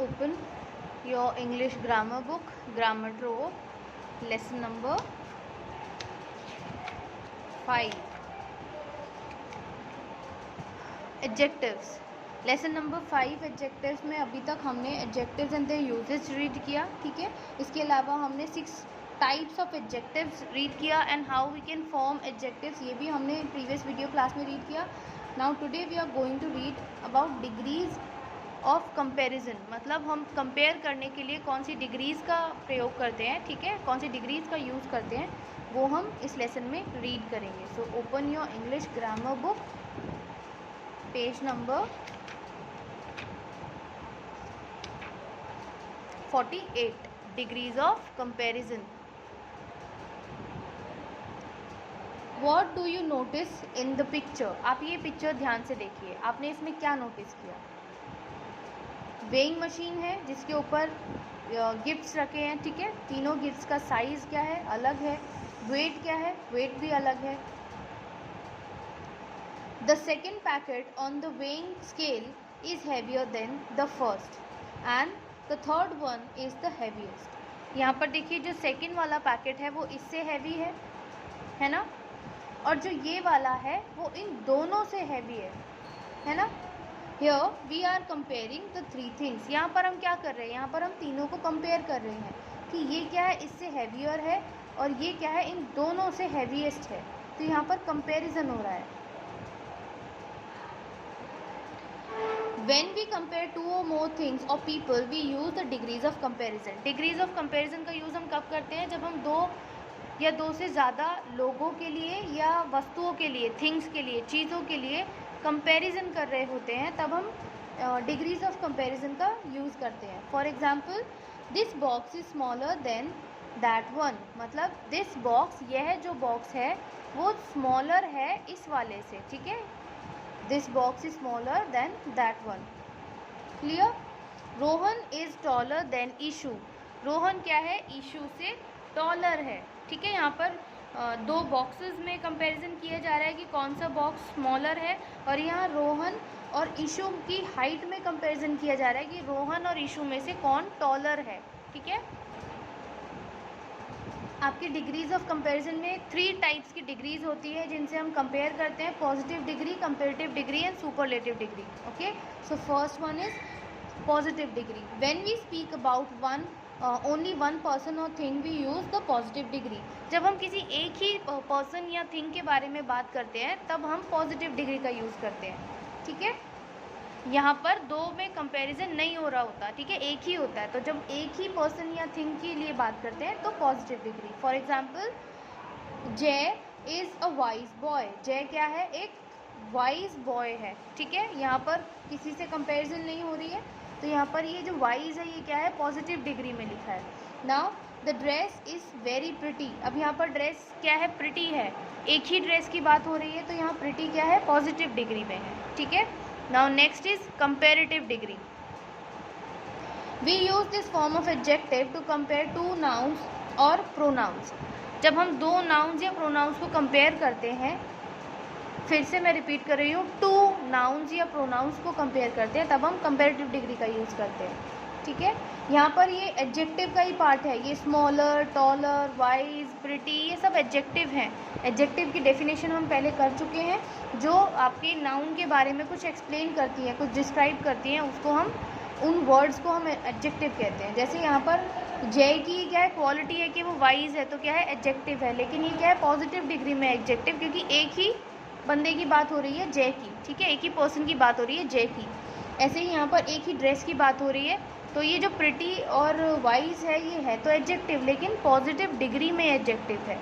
open your English grammar book, Grammar Trove, lesson number 5, adjectives. Lesson number 5 adjectives में अभी तक हमने adjectives and their uses read किया, ठीक है. इसके अलावा हमने 6 टाइप्स ऑफ एडजेक्टिव्स रीड किया and how we can form adjectives, ये भी हमने प्रीवियस वीडियो क्लास में रीड किया. Now today we are going to read about degrees of comparison. मतलब हम कंपेयर करने के लिए कौन सी डिग्रीज़ का प्रयोग करते हैं, ठीक है, कौन सी डिग्रीज़ का यूज़ करते हैं, वो हम इस लेसन में रीड करेंगे. So open your English grammar book, page number 48, degrees of comparison. What do you notice in the picture. आप ये पिक्चर ध्यान से देखिए, आपने इसमें क्या नोटिस किया. वेइंग मशीन है जिसके ऊपर गिफ्ट्स रखे हैं, ठीक है. तीनों गिफ्ट्स का साइज़ क्या है, अलग है. वेट क्या है, वेट भी अलग है. The second packet on the weighing scale is heavier than the first and the third one is the heaviest. यहाँ पर देखिए जो सेकेंड वाला पैकेट है वो इससे हैवी है ना, और जो ये वाला है वो इन दोनों से हैवी है ना. Here we are comparing the 3 things. यहाँ पर हम क्या कर रहे हैं, यहाँ पर हम तीनों को कंपेयर कर रहे हैं कि ये क्या है, इससे हैवियर है, और ये क्या है, इन दोनों से हैवीएस्ट है. तो यहाँ पर कंपैरिजन हो रहा है. When we compare 2 or more things or people, we use the degrees of comparison. Degrees of comparison का यूज़ हम कब करते हैं, जब हम 2 या 2 से ज़्यादा लोगों के लिए या वस्तुओं के लिए, थिंग्स के लिए, चीज़ों के लिए कंपैरिजन कर रहे होते हैं, तब हम डिग्रीज ऑफ कंपैरिजन का यूज़ करते हैं. For example, this box is smaller than that one. मतलब दिस बॉक्स, यह जो बॉक्स है वो स्मॉलर है इस वाले से, ठीक है. This box is smaller than that one. Clear. Rohan is taller than Ishu. Rohan क्या है, ईशू से टॉलर है, ठीक है. यहाँ पर 2 बॉक्सेस में कंपैरिजन किया जा रहा है कि कौन सा बॉक्स स्मॉलर है, और यहाँ रोहन और ईशू की हाइट में कंपैरिजन किया जा रहा है कि रोहन और ईशू में से कौन टॉलर है, ठीक है. आपकी डिग्रीज ऑफ कंपैरिजन में 3 टाइप्स की डिग्रीज होती है जिनसे हम कंपेयर करते हैं. Positive degree, comparative degree and superlative degree. Okay, so first one is positive degree. When we speak about only one person or thing, we use the positive degree. जब हम किसी एक ही पर्सन या थिंग के बारे में बात करते हैं तब हम पॉजिटिव डिग्री का यूज़ करते हैं, ठीक है. यहाँ पर 2 में कंपैरिजन नहीं हो रहा होता, ठीक है, एक ही होता है. तो जब एक ही पर्सन या थिंग के लिए बात करते हैं तो पॉजिटिव डिग्री. फॉर एग्जाम्पल, जय इज़ अ वाइज बॉय. जय क्या है, एक वाइज बॉय है, ठीक है. यहाँ पर किसी से कंपैरिजन नहीं हो रही है, तो यहाँ पर ये जो वाइज है ये क्या है, पॉजिटिव डिग्री में लिखा है. Now the dress is very pretty. अब यहाँ पर ड्रेस क्या है, प्रिटी है. एक ही ड्रेस की बात हो रही है तो यहाँ प्रिटी क्या है, पॉजिटिव डिग्री में है, ठीक है. Now next is comparative degree. We use this form of adjective to compare 2 nouns और प्रोनाउंस. जब हम 2 नाउन्स या प्रोनाउंस को कंपेयर करते हैं, फिर से मैं रिपीट कर रही हूँ, 2 नाउन्स या प्रोनाउंस को कंपेयर करते हैं तब हम कंपैरेटिव डिग्री का यूज़ करते हैं, ठीक है. यहाँ पर ये एडजेक्टिव का ही पार्ट है. ये स्मॉलर, टॉलर, वाइज, प्रिटी, ये सब एडजेक्टिव हैं. एडजेक्टिव की डेफिनेशन हम पहले कर चुके हैं, जो आपके नाउन के बारे में कुछ एक्सप्लेन करती है, कुछ डिस्क्राइब करती हैं, उसको हम, उन वर्ड्स को हम एडजेक्टिव कहते हैं. जैसे यहाँ पर जय की क्या है, क्वालिटी है कि वो वाइज है, तो क्या है, एडजेक्टिव है. लेकिन ये क्या है, पॉजिटिव डिग्री में एडजेक्टिव, क्योंकि एक ही बंदे की बात हो रही है, जय की, ठीक है, एक ही पर्सन की बात हो रही है, जय की. ऐसे ही यहाँ पर एक ही ड्रेस की बात हो रही है, तो ये जो प्रिटी और वाइज है ये है तो एडजेक्टिव, लेकिन पॉजिटिव डिग्री में एडजेक्टिव है.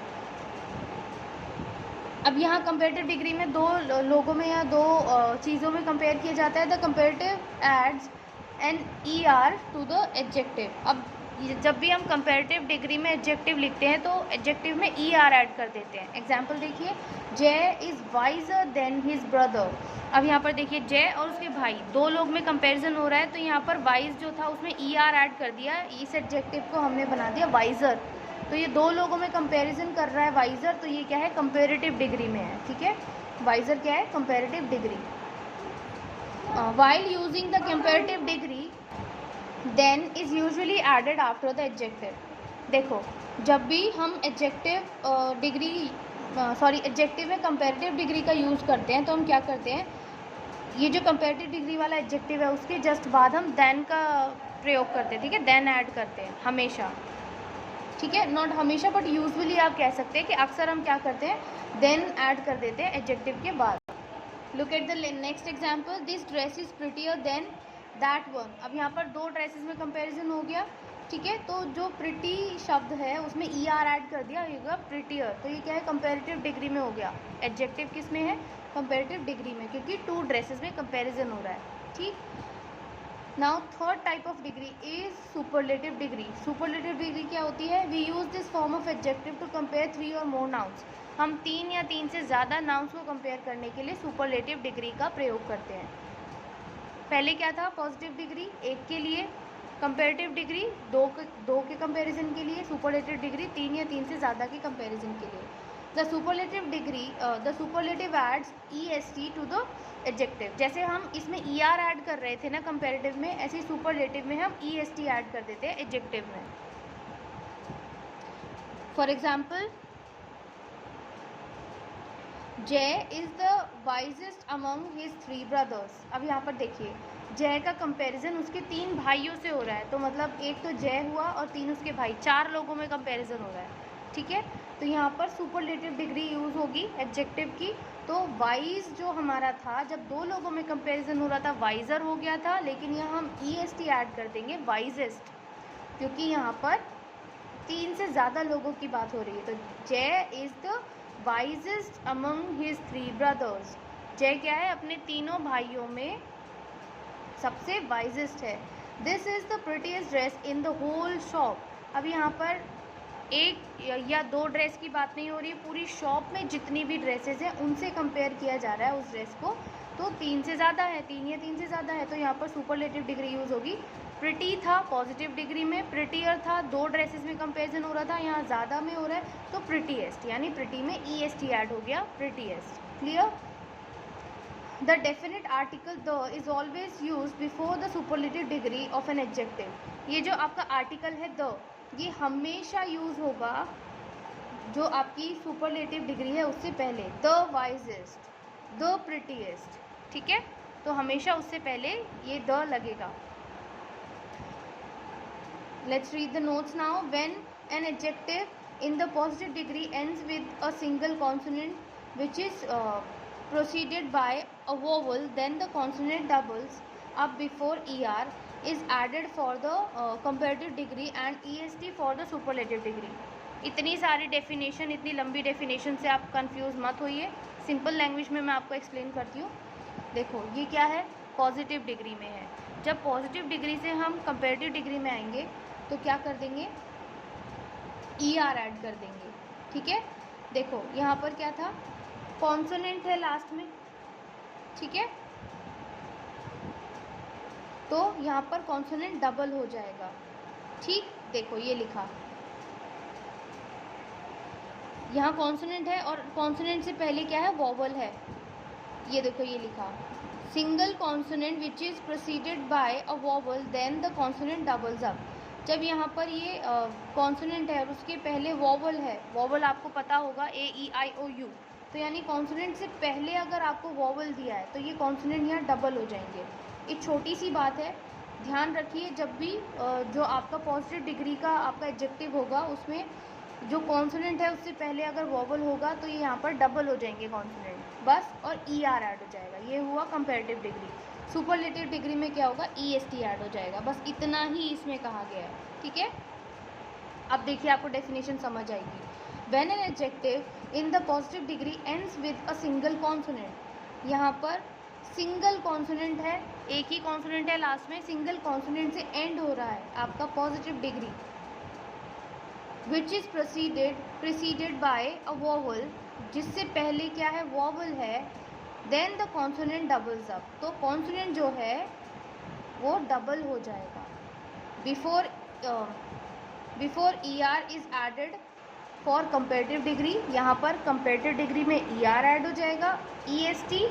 अब यहाँ कंपैरेटिव डिग्री में 2 लोगों में या 2 चीज़ों में कंपेयर किया जाता है. The comparative adds an ER to the adjective. अब जब भी हम कंपैरेटिव डिग्री में एडजेक्टिव लिखते हैं तो एडजेक्टिव में ER ऐड कर देते हैं. एग्जाम्पल देखिए, जय is visor then his brother. अब यहाँ पर देखिए, जय और उसके भाई 2 लोग में कंपैरिजन हो रहा है, तो यहाँ पर वाइज जो था उसमें ER ऐड कर दिया, इस एडजेक्टिव को हमने बना दिया वाइजर. तो ये 2 लोगों में कंपैरिजन कर रहा है वाइजर, तो ये क्या है, कंपैरेटिव डिग्री में है, ठीक है. वाइजर क्या है, comparative degree. While using the comparative degree, then is usually added after the adjective. देखो, जब भी हम एडजेक्टिव में कंपैरेटिव डिग्री का यूज़ करते हैं तो हम क्या करते हैं, ये जो कंपैरेटिव डिग्री वाला एडजेक्टिव है उसके जस्ट बाद हम देन का प्रयोग करते हैं, ठीक है, देन ऐड करते हैं हमेशा, ठीक है, नॉट हमेशा बट यूजुअली आप कह सकते हैं कि अक्सर हम क्या करते हैं, देन ऐड कर देते हैं एडजेक्टिव के बाद। Look at the next example, this dress is prettier then that one. अब यहाँ पर दो ड्रेसेस में कंपैरिजन हो गया, ठीक है, तो जो प्रिटी शब्द है उसमें ई आर ऐड कर दिया, होगा प्रिटियर, तो ये क्या है, कंपैरेटिव डिग्री में हो गया। एडजेक्टिव किस में है, कंपैरेटिव डिग्री में, क्योंकि टू ड्रेसेस में कंपैरिजन हो रहा है, ठीक। Now third type of degree is superlative degree. Superlative degree क्या होती है, we use this form of adjective to compare 3 or more nouns. हम 3 या 3 से ज़्यादा नाउन्स को कंपेयर करने के लिए सुपरलेटिव डिग्री का प्रयोग करते हैं। पहले क्या था, पॉजिटिव डिग्री 1 के लिए, कंपेरेटिव डिग्री 2 के कंपैरिजन के लिए, सुपरलेटिव डिग्री 3 या 3 से ज़्यादा के कंपैरिजन के लिए। The superlative adds EST to the adjective. जैसे हम इसमें ER ऐड कर रहे थे ना कंपैरेटिव में, ऐसे ही सुपरलेटिव में हम EST ऐड कर देते हैं एडजेक्टिव में। फॉर एग्जाम्पल, जय is the wisest among his 3 brothers. अब यहाँ पर देखिए, जय का कंपैरिजन उसके 3 भाइयों से हो रहा है, तो मतलब एक तो जय हुआ और 3 उसके भाई, 4 लोगों में कंपैरिजन हो रहा है, ठीक है। तो यहाँ पर सुपरलेटिव डिग्री यूज़ होगी एडजेक्टिव की। तो वाइज जो हमारा था, जब 2 लोगों में कंपैरिजन हो रहा था वाइजर हो गया था, लेकिन यहाँ हम EST ऐड कर देंगे वाइजेस्ट, क्योंकि यहाँ पर 3 से ज़्यादा लोगों की बात हो रही है। तो जय is the wisest among his 3 brothers. जय क्या है, अपने तीनों भाइयों में सबसे वाइजेस्ट है। This is the prettiest dress in the whole shop. अब यहाँ पर 1 या 2 ड्रेस की बात नहीं हो रही, पूरी शॉप में जितनी भी ड्रेसेस हैं उनसे कंपेयर किया जा रहा है उस ड्रेस को, तो 3 से ज़्यादा है, 3 या 3 से ज़्यादा है, तो यहाँ पर सुपरलेटिव डिग्री यूज़ होगी। प्रिटी था पॉजिटिव डिग्री में, प्रिटियर था 2 ड्रेसेस में कंपेरिजन हो रहा था, यहाँ ज़्यादा में हो रहा है, तो प्रिटीएस्ट, यानी प्रिटी में EST ऐड हो गया, prettiest. Clear. The definite article the is always use before the superlative degree of an adjective. ये जो आपका आर्टिकल है द, ये हमेशा यूज़ होगा जो आपकी सुपरलेटिव डिग्री है उससे पहले, द वाइजेस्ट, द प्रिटीएस्ट, ठीक है, तो हमेशा उससे पहले ये द लगेगा। Let's read the notes now. When an adjective in the positive degree ends with a single consonant which is proceeded by a vowel, then the consonant doubles up before ER is added for the comparative degree and EST for the superlative degree। इतनी सारी definition, इतनी लंबी definition से आप confuse मत होइए, simple language में मैं आपको एक्सप्लेन करती हूँ। देखो, ये क्या है, पॉजिटिव डिग्री में है। जब पॉजिटिव डिग्री से हम कंपेरेटिव डिग्री में आएंगे तो क्या कर देंगे, ER ऐड कर देंगे, ठीक है। देखो यहाँ पर क्या था, कॉन्सोनेंट है लास्ट में, ठीक है, तो यहाँ पर कॉन्सोनेंट डबल हो जाएगा, ठीक। देखो ये लिखा, यहाँ कॉन्सोनेंट है और कॉन्सोनेंट से पहले क्या है, वोवल है। ये देखो ये लिखा, single consonant which is proceeded by a vowel then the consonant doubles up. जब यहाँ पर ये कॉन्सोनेंट है और उसके पहले वोवल है, वोवल आपको पता होगा AEIOU, तो यानी कॉन्सोनेंट से पहले अगर आपको वोवल दिया है तो ये कॉन्सोनेंट यहाँ डबल हो जाएंगे। एक छोटी सी बात है, ध्यान रखिए, जब भी जो आपका पॉजिटिव डिग्री का आपका एडजेक्टिव होगा उसमें जो कॉन्सोनेंट है उससे पहले अगर वोवल होगा तो ये यहाँ पर डबल हो जाएंगे कॉन्सोनेंट बस, और ER ऐड हो जाएगा। ये हुआ कंपैरेटिव डिग्री। सुपरलेटिव डिग्री में क्या होगा, EST ऐड हो जाएगा, बस इतना ही इसमें कहा गया है, ठीक है। अब देखिए आपको डेफिनेशन समझ आएगी। When an adjective in the positive degree ends with a single consonant, यहाँ पर सिंगल कॉन्सोनेंट है, एक ही कॉन्सोनेंट है लास्ट में, सिंगल कॉन्सोनेंट से एंड हो रहा है आपका positive degree, which is preceded by a vowel, जिससे पहले क्या है, वोवल है, then the consonant doubles up, तो कॉन्सोनेंट जो है वो डबल हो जाएगा। Before ER is added for comparative degree, यहाँ पर कंपेरेटिव डिग्री में ER ऐड हो जाएगा, EST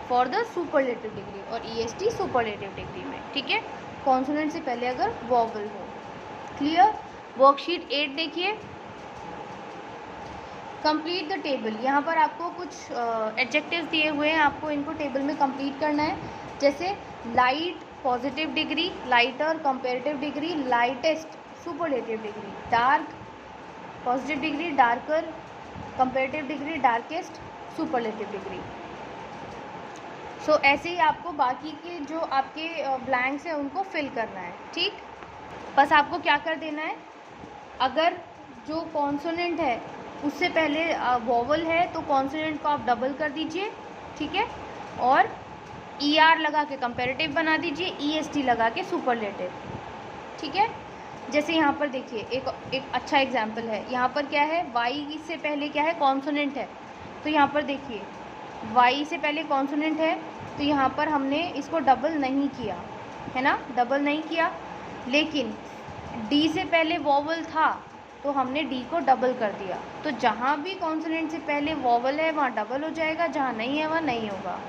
for the superlative degree और EST सुपरलेटिव डिग्री में, ठीक है। कॉन्सोनेंट से पहले अगर वॉवल हो। क्लियर। वर्कशीट 8 देखिए, कंप्लीट द टेबल। यहाँ पर आपको कुछ एडजेक्टिव्स दिए हुए हैं, आपको इनको टेबल में कंप्लीट करना है। जैसे light positive degree, lighter comparative degree, lightest superlative degree, dark positive degree, darker comparative degree, darkest superlative degree. So ऐसे ही आपको बाकी के जो आपके ब्लैंक्स हैं उनको फिल करना है। ठीक, बस आपको क्या कर देना है, अगर जो कॉन्सोनेंट है उससे पहले वॉवल है तो कॉन्सोनेंट को आप डबल कर दीजिए, ठीक है, और ER लगा के कंपेरेटिव बना दीजिए, EST लगा के सुपरलेटिव, ठीक है। जैसे यहाँ पर देखिए एक अच्छा एग्जाम्पल है, यहाँ पर क्या है, Y से पहले क्या है, कॉन्सोनेंट है। तो यहाँ पर देखिए Y से पहले कॉन्सोनेंट है, तो यहाँ पर हमने इसको डबल नहीं किया है ना, डबल नहीं किया। लेकिन D से पहले वॉवल था तो हमने D को डबल कर दिया। तो जहाँ भी कॉन्सोनेंट से पहले वॉवल है वहाँ डबल हो जाएगा, जहाँ नहीं है वहाँ नहीं होगा।